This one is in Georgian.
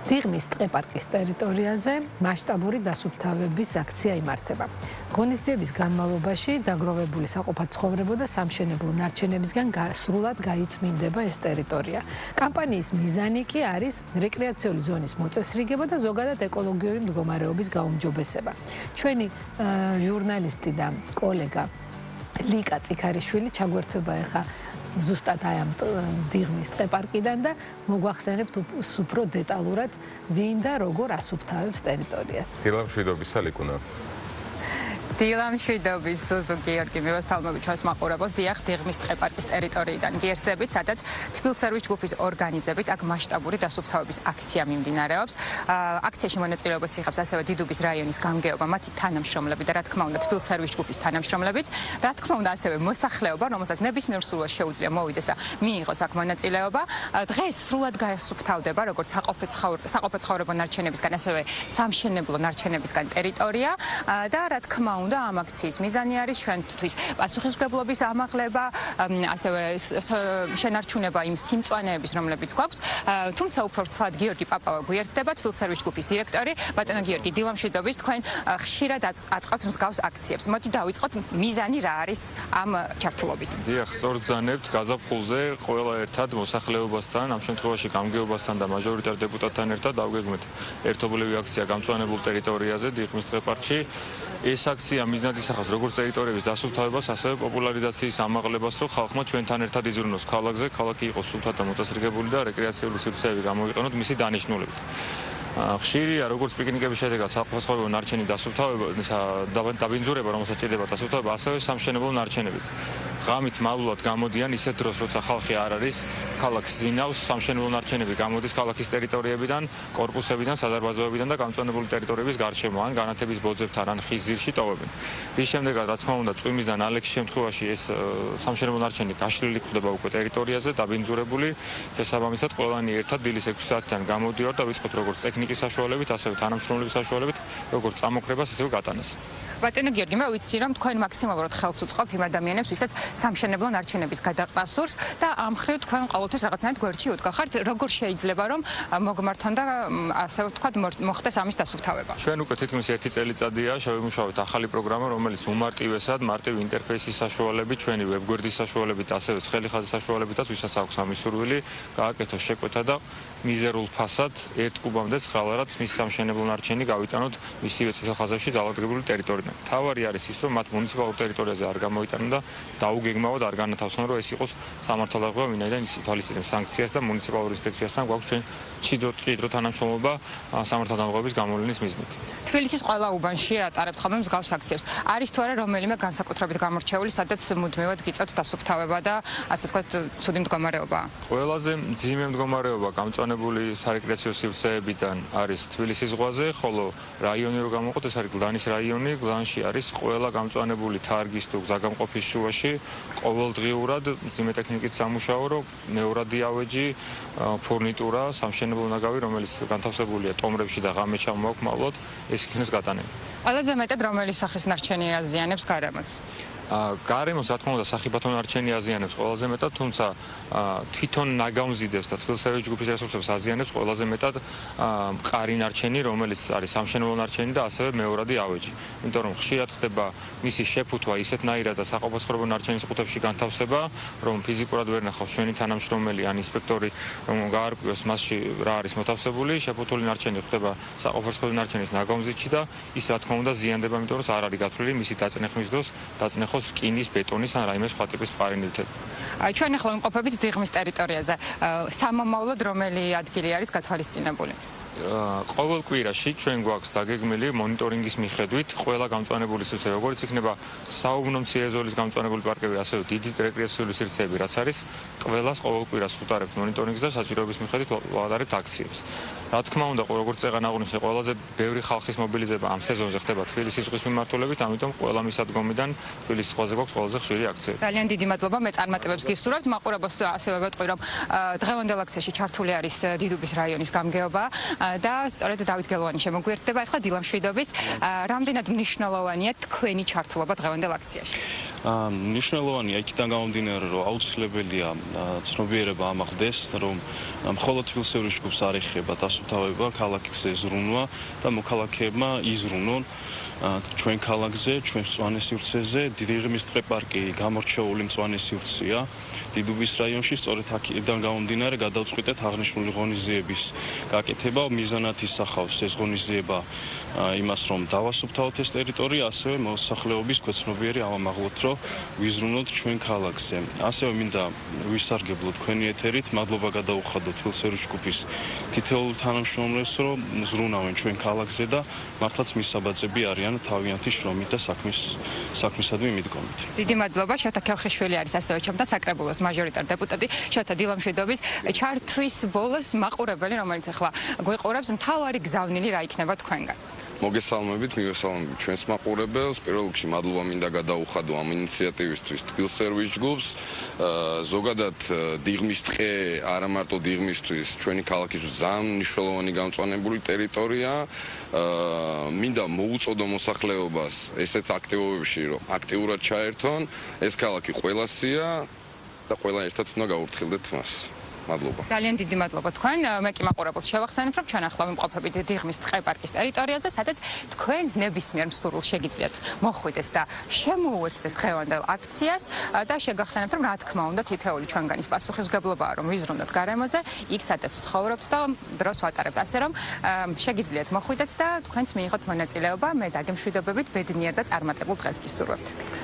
დიღმის ტყეპარკის ტერიტორიაზე მასშტაბური დასუფთავების აქცია იმართება. ღონისძიების განმავლობაში დაგროვებული საყოფაცხოვრებო და სამშენებლო ნარჩენებისგან სრულად გაიწმინდება ეს ტერიტორია. კამპანიის მიზანი კი არის რეკრეაციული ზონის მოწესრიგება და ზოგადად ეკოლოგიური მდგომარეობის გაუმჯობესება. ჩვენი ჟურნალისტი და კოლეგა ლიკა წიქარიშვილი ჩაგვერთვება ახლა ზუსტად აი ამ დიღმის ტყეპარკიდან და მოგვახსენებთ უფრო დეტალურად ვინ და როგორ ასუფთავებს ტერიტორიას. დილამშვიდობის ალიკუნა. დილამშვიდობის ზუზუ გიორგი მივესალმებით ჩვენს მაყურებელს. დიახ, დიღმის ტყეპარკის ტერიტორიიდან გიერთდებით, სადაც თბილსერვის ჯგუფის ორგანიზებით აქ მასშტაბური დასუფთავების აქცია მიმდინარეობს. აქციაში მონაწილეობას იღებს ასევე დიდუბის რაიონის გამგეობა, მათი თანამშრომლები და რა თქმა უნდა თბილსერვის ჯგუფის თანამშრომლებიც. რა თქმა უნდა ასევე მოსახლეობა, რომელსაც ნებისმიერ სრულად შეუძლია მოვიდეს და მიიღოს აქ მონაწილეობა. დღეს სრულად გაასუფთავდება როგორც საყოფაცხოვრებო ნარჩენებისგან, ასევე სამშენებლო ნარჩენებისგან ტერიტორია და რა თქმა უნდა ამ აქციის მიზანი არის ჩვენთვის პასუხისმგებლობის ამაღლება, ასევე შენარჩუნება იმ სიმწვანეების, რომლებიც გვაქვს. თუმცა უფრო ცალად გიორგი პაპავა გვიერთდება, თბილსერვის ჯგუფის დირექტორი. ბატონო გიორგი, დილამშვიდობის, თქვენ ხშირად აწყობთ მსგავს აქციებს. მოდი დავიწყოთ, მიზანი რა არის ამ ჩართულობის? დიახ, სწორად ბრძანებთ გაზაფხულზე ყველა ერთად მოსახლეობასთან, ამ შემთხვევაში გამგეობასთან და მაჟორიტარ დეპუტატთან ერთად დავგეგმეთ ერთობლივი აქცია გამწვანებულ ტერიტორიაზე დიღმის ტყეპარკში. ეს აქცია მიზნად ისახავს როგორც ტერიტორიების დასუფთავებას, ასევე პოპულარიზაციის ამაღლებას, რომ ხალხმა ჩვენთან ერთად იზრუნოს ქალაქზე, ქალაქი იყოს სუფთად და მოწესრიგებული და რეკრეაციული სივრცეები გამოიყენოთ მისი დანიშნულებით. ხშირია როგორც პიკნიკების შედეგად საყოფაცხოვრებო ნარჩენი დაბინძურება, რომელსაც ჭირდება დასუფთავება, ასევე სამშენებლო ნარჩენებიც. ღამით მალულად გამოდიან ისეთ დროს, როცა ხალხი არ არის, ქალაქს ზინავს, სამშენებლო ნარჩენები გამოდის ქალაქის ტერიტორიებიდან, კორპუსებიდან, სადარბაზოებიდან და გამწვანებული ტერიტორიების გარშემო, ან განათების ბოძებთან, ან ხის ძირში ტოვებენ. რის შემდეგაც, რა თქმა უნდა, წვიმის და ნალექის შემთხვევაში ეს სამშენებლო ნარჩენი გაშლილი ხდება უკვე ტერიტორიაზე, დაბინძურებული. შესაბამისად, ყველანი ერთად დილის 6 საათიდან გამოდიოდა და ვიწყოთ როგორც ტექნიკის საშუალებით, ასევე თანამშრომლობის საშუალებით, როგორც წამოქრებას, ასევე გატანას. ბატონო გიორგი, მე ვიცი რომ თქვენ მაქსიმალურად ხელს უწყობთ იმ ადამიანებს, ვისაც სამშენებლო ნარჩენების გადაყრა სურს და ამ მხრივ თქვენ ყოველთვის რაღაცნაირად გვერდში უდგახართ, როგორ შეიძლება რომ მოგმართონ და ასე ვთქვათ მოხდეს ამის დასუფთავება. ჩვენ უკვე თითქმის 1 წელიწადია შევიმუშავეთ ახალი პროგრამა, რომელიც უმარტივესად, მარტივი ინტერფეისის საშუალებით, ჩვენი ვებგვერდის საშუალებით, ასევე ცხელი ხაზის საშუალებითაც, ვისაც აქვს ამის სურვილი, გააკეთოს შეკვეთა და მიზერულ ფასად 1 კუბამდე ცხალარად მის სამშენებლო ნარჩენი გავიტანოთ მისივე ციხე-ხაზებში დალაგებული ტერიტორიიდან. თავარი არის ის, რომ მათ მუნიციპალურ ტერიტორიაზე არ გამოიტანონ და დაუგეგმავად არ განათავსონ, რომ ეს იყოს სამართალდაღობა, ვინაიდან ის ითვალისწინებს სანქციას და მუნიციპალურ ინსპექციასთან გვაქვს ჩვენ მჭიდრო თანამშრომლობა სამართალდაღობის გამოვლენის მიზნით. თბილისის ყველა უბანში ატარებთ ხოლმე მსგავს აქციებს. არის თუ არა რომელიმე განსაკუთრებით გამორჩეული, სადაც მუდმივად გიწევთ დასუფთავება და ასე ვთქვათ ცუდი მდგომარეობაა? ყველაზე მძიმე მდგომარეობა გამწვანებული სარეკრეაციო სივრცეებიდან არის თბილისის ზღვაზე, ხოლო რაიონი რო გამოვყოთ, ეს არის გლანის რაიონი. გლანში არის ყველა გამწვანებული თარგის თუ გზაგამყოფის შუაში, ყოველდღიურად მძიმე ტექნიკით სამუშაო, რომ მეორადი ავეჯი, ფურნიტურა, სამშენებლო ნაგავი, რომელიც განთავსებულია ტომრებში და ღამე ჩამოაქვს მალულად, ეს იქნეს გატანილი. ყველაზე მეტად რომელი სახის ნარჩენი აზიანებს გარემოს? გარემოს, რა თქმა უნდა, სახიფათო ნარჩენი აზიანებს ყველაზე მეტად, თუმცა თვითონ ნაგავმზიდებს და თბილსერვის ჯგუფის რესურსებს აზიანებს ყველაზე მეტად მყარი ნარჩენი, რომელიც არის სამშენებლო ნარჩენი და ასევე მეორადი ავეჯი. იმიტომ რომ ხშირად ხდება მისი შეფუთვა ისეთნაირად და საყოფაცხოვრებო ნარჩენის ყუთებში განთავსება, რომ ფიზიკურად ვერ ნახავს ჩვენი თანამშრომელი ან ინსპექტორი, რომ გაარკვიოს მასში რა არის მოთავსებული, შეფუთული ნარჩენი ხდება საყოფაცხოვრებო ნარჩენის ნაგავმზიდში და ის რა თქმა უნდა ზიანდება, იმიტომ რომ არ არის გათვლილი მისი დაწნეხვის დროს დაწნეხოს რკინის, ბეტონის ან რაიმე სხვა ტიპის მყარი ნივთები. ჩვენ ახლა ვიმყოფებით დიღმის ტერიტორიაზე. სამომავლოდ რომელი ადგილი არის გათვალისწინებული? ყოველ კვირაში ჩვენ გვაქვს დაგეგმილი მონიტორინგის მიხედვით ყველა გამწვანებული სივრცე, როგორც იქნება საუბნო მცირე ზოლის გამწვანებული პარკები, ასევე დიდი რეკრეაციული სივრცეები, რაც არის ყველას ყოველ კვირას ვუტარებთ მონიტორინგს და საჭიროების მიხედვით ვადარებთ აქციებს. რა თქმა უნდა, როგორც წეგან აღნიშნე, ყველაზე ბევრი ხალხის მობილიზება ამ სეზონზე ხდება თბილისის ზღვის მიმართულებით, ამიტომ ყველა მისადგომიდან თბილისის ზღვაზე გვაქვს ყველაზე ხშირი აქციები. ძალიან დიდი მადლობა, მე წარმატებებს გისურვებთ. მაყურებელს ასევე ვეტყვი, რომ დღევანდელ აქციაში ჩართული არის დიდუბის რაიონის გამგეობა და სწორედ დავით გელოვანი შემოგვიერთდება. ახლა დილამშვიდობის, რამდენად მნიშვნელოვანია თქვენი ჩართულობა დღევანდელ აქციაში? მნიშვნელოვანია იქიდან გამომდინარე, რომ აუცილებელია ცნობიერება ამახდეს, რომ მხოლოდ თბილისეურის ჯგუფს არ ეხება დასუფთავება, ქალაქზე ზრუნვა და მოქალაქეებმა იზრუნონ ჩვენ ქალაქზე, ჩვენ მწვანე სივრცეზე. დიდი ღმის ტყე-პარკი გამორჩეული მწვანე სივრცეა დიდუბის რაიონში, სწორედ აქედან გამომდინარე გადავწყვიტეთ აღნიშნული ღონისძიების გაკეთება. მიზანად ისახავს ეს ღონისძიება იმას, რომ დავასუფთავოთ ეს ტერიტორია, ასევე მოსახლეობის ქვეცნობიერი ავამაღლოთ, რომ ვიზრუნოთ ჩვენ ქალაქზე. ასევე მინდა ვისარგებლო თქვენი ეთერით, მადლობა გადაუხადოთ თბილისეურის ჯგუფის თითოეულ თანამშრომლებს, რომ ზრუნავენ ჩვენ ქალაქზე და მართლაც მისაბაძები არიან თავიანთი შრომით და საქმისადმი მიდგომით. დიდი მადლობა. შოთა ქელხიშვილი არის ასევე ჩემთან საკრებულოს მაჟორიტარ დეპუტატი. შოთა, დილამშვიდობის. ჩართვის ბოლოს მაყურებელი, რომელიც ახლა გვიყურებს, მთავარი გზავნილი რა იქნება თქვენგან? მოგესალმებით, მივესალმებით ჩვენს მაყურებელს. პირველ რიგში მადლობა მინდა გადაუხადო ამ ინიციატივისთვის თბილისეურის ჯგუფს. ზოგადად დიღმის ტყე არა მარტო დიღმისთვის, ჩვენი ქალაქისთვის ძალიან მნიშვნელოვანი გამწვანებული ტერიტორია. მინდა მოუწოდო მოსახლეობას ესეთ აქტივობებში, რომ აქტიურად ჩაერთონ. ეს ქალაქი ყველასია და ყველა ერთად უნდა გავურთხილდეთ მას. მადლობა. ძალიან დიდი მადლობა თქვენ. მე კი მაყურებელს შევახსენებ, რომ ჩვენ ახლა ვიმყოფებით დიღმის ტყე-პარკის ტერიტორიაზე, სადაც თქვენს ნებისმიერ მსურვილს შეგიძლიათ მოხვიდეთ და შემოუერთდეთ დღევანდელ აქციას და შეგახსენებთ, რომ რა თქმა უნდა თითოეული ჩვენგანის პასუხისმგებლობაა, რომ ვიზრუნოთ გარემოზე, იქ სადაც ვცხოვრობთ და დროს ვატარებთ. ასე რომ შეგიძლიათ მოხვიდეთ და თქვენც მიიღოთ მონაწილეობა. მე დაგემშვიდობებით, ბედნიერ და წარმატებულ დღეს გისურვებთ.